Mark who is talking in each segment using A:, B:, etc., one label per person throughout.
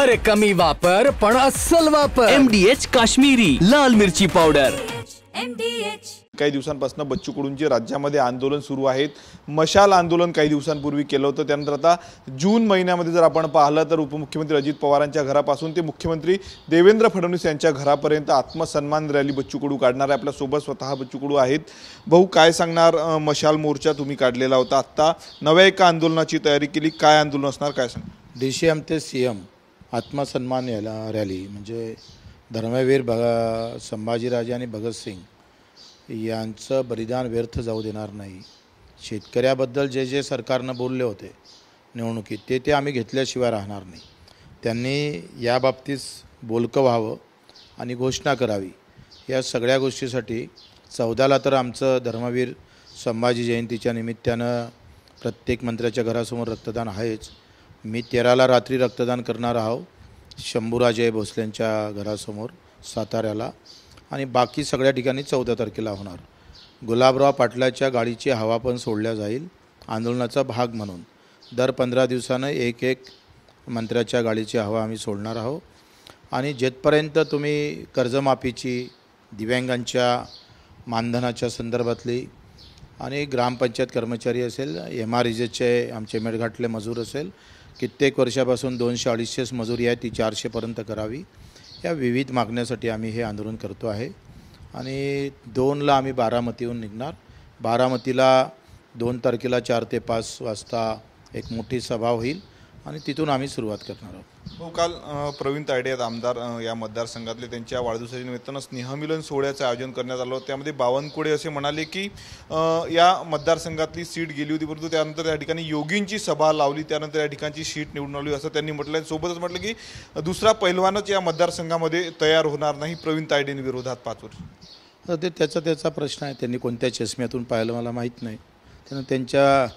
A: अरे कमी वापर पण अस्सल वापर। MDH काश्मीरी लाल मिरची पावडर।
B: काही दिवसांपासून बच्चू कडूंचे राज्यामध्ये आंदोलन सुरू आहेत। मशाल आंदोलन काही दिवसांपूर्वी केलं होतं, त्यानंतर आता जून महिन्यामध्ये जर आपण पाहिलं तर उपमुख्यमंत्री अजित पवारांच्या घरापासून ते मुख्यमंत्री देवेंद्र फडणवीस यांच्या घरापर्यंत आत्मसन्मान रॅली बच्चू कडू काढणार आहे। आपल्या सोबत स्वतः बच्चू कडू आहेत। भाऊ, काय सांगणार? मशाल मोर्चा तुम्ही काढलेला होता, आता नव्या एका आंदोलनाची तयारी केली, काय आंदोलन असणार, काय सांग?
C: DCM ते CM आत्मसन्मान रॅली म्हणजे धर्मवीर संभाजीराजे आणि भगतसिंग यांचं बलिदान व्यर्थ जाऊ देणार नाही। शेतकऱ्याबद्दल जे जे सरकारनं बोलले होते निवडणुकीत ते आम्ही घेतल्याशिवाय राहणार नाही। त्यांनी या बाबतीत बोलकं व्हावं आणि घोषणा करावी। या सगळ्या गोष्टीसाठी 14ला तर आमचं धर्मवीर संभाजी जयंतीच्या निमित्तानं प्रत्येक मंत्र्याच्या घरासमोर रक्तदान आहेच। मी 13ला रात्री रक्तदान करणार आहोत शंभूराजे भोसलेंच्या घरासमोर साताऱ्याला, आणि बाकी सगळ्या ठिकाणी 14 तारखेला होणार। गुलाबराव पाटलाच्या गाडीची हवा पण सोडल्या जाईल आंदोलनाचा भाग म्हणून। दर 15 दिवसानं एक मंत्र्याच्या गाडीची हवा आम्ही सोडणार आहोत। आणि जेथपर्यंत तुम्ही कर्जमाफीची, दिव्यांगांच्या मानधनाच्या संदर्भातली आणि ग्रामपंचायत कर्मचारी असेल, MREJचे आमचे मेळघाटले मजूर असेल, कित्येक वर्षापासून 200-250 मजुरी आहे ती 400पर्यंत करावी, या विविध मागण्यासाठी आम्ही हे आंदोलन करतो आहे। आणि 2ला आम्ही बारामतीहून निघणार। बारामतीला 2 तारखेला 4 ते 5 वाजता एक मोठी सभा होईल आणि तिथून आम्ही सुरुवात करणार आहोत।
B: हो, काल प्रवीण तायडे आमदार या मतदारसंघातले त्यांच्या वाढदिवसाच्या निमित्तानं स्नेहमिलन सोहळ्याचं आयोजन करण्यात आलं होतं। त्यामध्ये बावनकुळे असे म्हणाले की या मतदारसंघातली सीट गेली होती, परंतु त्यानंतर या ठिकाणी योगींची सभा लावली, त्यानंतर या ठिकाणची सीट निवडून आली असं त्यांनी म्हटलं। सोबतच म्हटलं की दुसरा पैलवानच या मतदारसंघामध्ये तयार होणार नाही प्रवीण तायडेंविरोधात 5 वर्ष।
C: तर ते त्याचा प्रश्न आहे, त्यांनी कोणत्या चष्म्यातून पाहिलं मला माहीत नाही। त्यानं त्यांच्या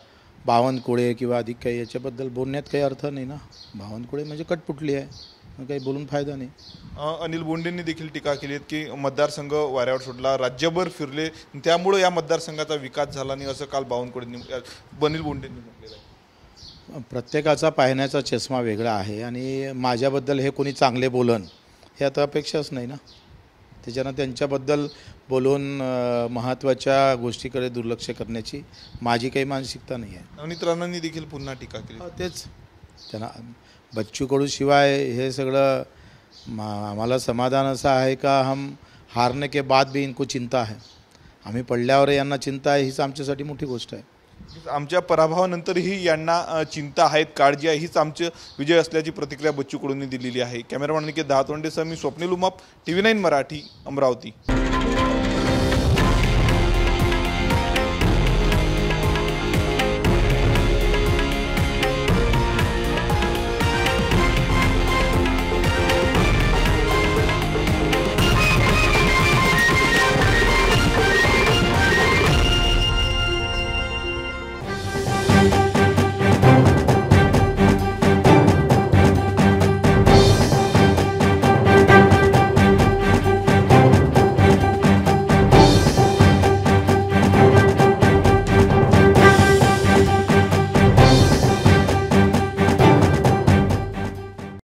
C: बावनकुळे किंवा अधिक काही याच्याबद्दल बोलण्यात काही अर्थ नाही ना। बावनकुळे म्हणजे कटपुटली आहे, काही बोलून फायदा नाही।
B: अनिल बोंडेंनी देखील टीका केली आहे की मतदारसंघ वाऱ्यावर सोडला, राज्यभर फिरले, त्यामुळे या मतदारसंघाचा विकास झाला नाही असं काल अनिल बोंडेंनी म्हटलेलं आहे।
C: प्रत्येकाचा पाहण्याचा चष्मा वेगळा आहे आणि माझ्याबद्दल हे कोणी चांगले बोलन हे आता अपेक्षाच नाही ना। त्याच्यानं त्यांच्याबद्दल बोलून महत्त्वाच्या गोष्टीकडे दुर्लक्ष करण्याची माझी काही मानसिकता नाही आहे।
B: अनित राणांनी देखील पुन्हा टीका केली।
C: तेच त्यांना बच्चू कडू शिवाय हे सगळं आम्हाला समाधान असं आहे का हम हारने के बाद भी इनको चिंता है, आम्ही पडल्यावर यांना चिंता आहे, हीच आमच्यासाठी मोठी गोष्ट आहे।
B: आमच्या पराभवानंतरही यांना चिंता आहेत, काळजी आहे, हीच आमचे विजय असल्याची प्रतिक्रिया बच्चू कडूंनी दिलेली आहे। कॅमेरामॅन निकेत दहातोंडेसह मी स्वप्नील उमाप, TV9 मराठी, अमरावती।